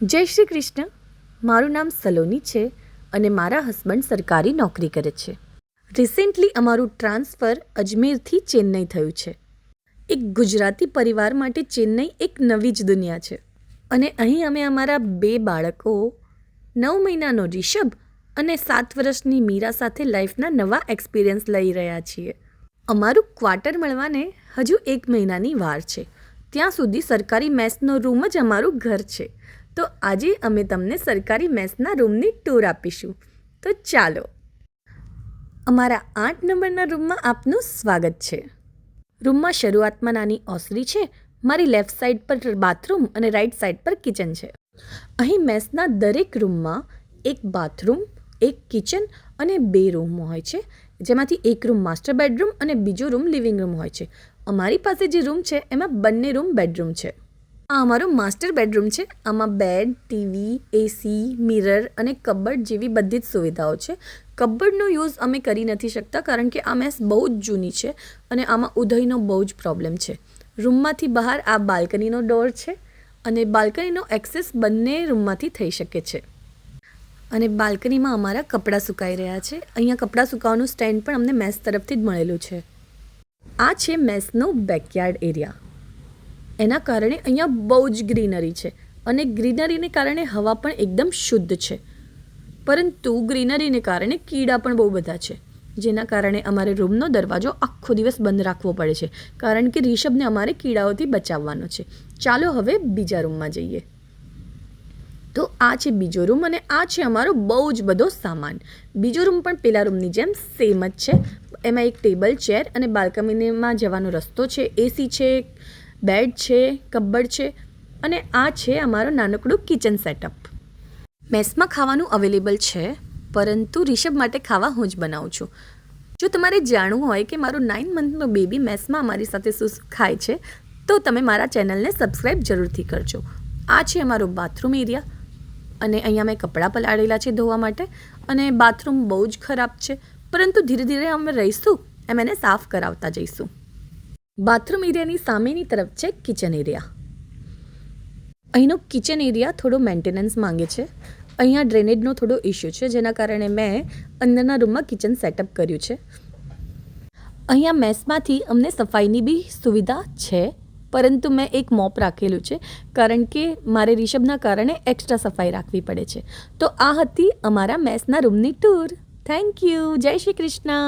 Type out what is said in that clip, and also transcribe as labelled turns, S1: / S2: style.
S1: જય શ્રી કૃષ્ણ. મારું નામ સલોની છે અને મારા હસબન્ડ સરકારી નોકરી કરે છે. રિસેન્ટલી અમારું ટ્રાન્સફર અજમેરથી ચેન્નઈ થયું છે. એક ગુજરાતી પરિવાર માટે ચેન્નઈ એક નવી જ દુનિયા છે અને અહીં અમે અમારા 2 બાળકો 9 મહિનાનો રિષભ અને 7 વર્ષની મીરા સાથે લાઈફના નવા એક્સપિરિયન્સ લઈ રહ્યા છીએ. અમારું ક્વાર્ટર મળવાને હજુ 1 મહિનાની વાર છે. ત્યાં સુધી સરકારી મેસનો રૂમ જ અમારું ઘર છે. તો આજે અમે તમને સરકારી મેસના રૂમની ટૂર આપીશું. તો ચાલો. અમારા 8 નંબરના રૂમમાં આપનું સ્વાગત છે. રૂમમાં શરૂઆતમાં નાની ઓસરી છે. મારી લેફ્ટ સાઈડ પર બાથરૂમ અને રાઈટ સાઈડ પર કિચન છે. અહીં મેસના દરેક રૂમમાં એક બાથરૂમ, એક કિચન અને 2 રૂમ હોય છે, જેમાંથી એક રૂમ માસ્ટર બેડરૂમ અને બીજો રૂમ લિવિંગ રૂમ હોય છે. અમારી પાસે જે રૂમ છે એમાં બંને રૂમ બેડરૂમ છે. આ અમારો માસ્ટર બેડરૂમ છે. આમાં બેડ, ટીવી, એસી, મિરર અને કબર્ડ જેવી બધી જ સુવિધાઓ છે. કબર્ડનો યુઝ અમે કરી નથી શકતા કારણ કે આ મેસ બહુ જ જૂની છે અને આમાં ઉધઈનો બહુ જ પ્રોબ્લેમ છે. રૂમમાંથી બહાર આ બાલ્કનીનો ડોર છે અને બાલ્કનીનો એક્સેસ બંને રૂમમાંથી થઈ શકે છે. અને બાલ્કનીમાં અમારા કપડાં સુકાઈ રહ્યા છે. અહીંયા કપડાં સુકાવવાનું સ્ટેન્ડ પણ અમને મેસ તરફથી જ મળેલું છે. આ છે મેસનો બેકયાર્ડ એરિયા. એના કારણે અહીંયા બહુ જ ગ્રીનરી છે અને ગ્રીનરીને કારણે હવા પણ એકદમ શુદ્ધ છે. પરંતુ ગ્રીનરીને કારણે કીડા પણ બહુ બધા છે, જેના કારણે અમારે રૂમનો દરવાજો આખો દિવસ બંધ રાખવો પડે છે કારણ કે રિષભને અમારે કીડાઓથી બચાવવાનો છે. ચાલો હવે બીજા રૂમમાં જઈએ. તો આ છે બીજો રૂમ અને આ છે અમારો બહુ જ બધો સામાન. બીજો રૂમ પણ પેલા રૂમની જેમ સેમ જ છે. એમાં એક ટેબલ, ચેર અને બાલ્કનીમાં જવાનો રસ્તો છે, એસી છે, બેડ છે, કબર્ડ છે અને આ છે અમારો નાનકડું કિચન સેટઅપ. મેસમાં ખાવાનું અવેલેબલ છે, પરંતુ રિષભ માટે ખાવા હું જ બનાવું છું. જો તમારે જાણવું હોય કે મારું 9 મંથનો બેબી મેસમાં અમારી સાથે શું ખાય છે તો તમે મારા ચેનલને સબસ્ક્રાઈબ જરૂરથી કરજો. આ છે અમારો બાથરૂમ એરિયા અને અહીંયા મેં કપડાં પલાળેલા છે ધોવા માટે અને બાથરૂમ બહુ જ ખરાબ છે, પરંતુ ધીરે ધીરે અમે રહીશું એમ એને સાફ કરાવતા જઈશું. બાથરૂમ એરિયાની સામેની તરફ છે કિચન એરિયા. અહીંનો કિચન એરિયા થોડો મેન્ટેનન્સ માંગે છે. અહીંયા ડ્રેનેજનો થોડો ઇશ્યુ છે, જેના કારણે મેં અંદરના રૂમમાં કિચન સેટઅપ કર્યું છે. અહીંયા મેસમાંથી અમને સફાઈની બી સુવિધા છે, પરંતુ મેં એક મોપ રાખેલું છે કારણ કે મારે રિષભના કારણે એક્સ્ટ્રા સફાઈ રાખવી પડે છે. તો આ હતી અમારા મેસના રૂમની ટૂર. Thank you. જય શ્રી કૃષ્ણ.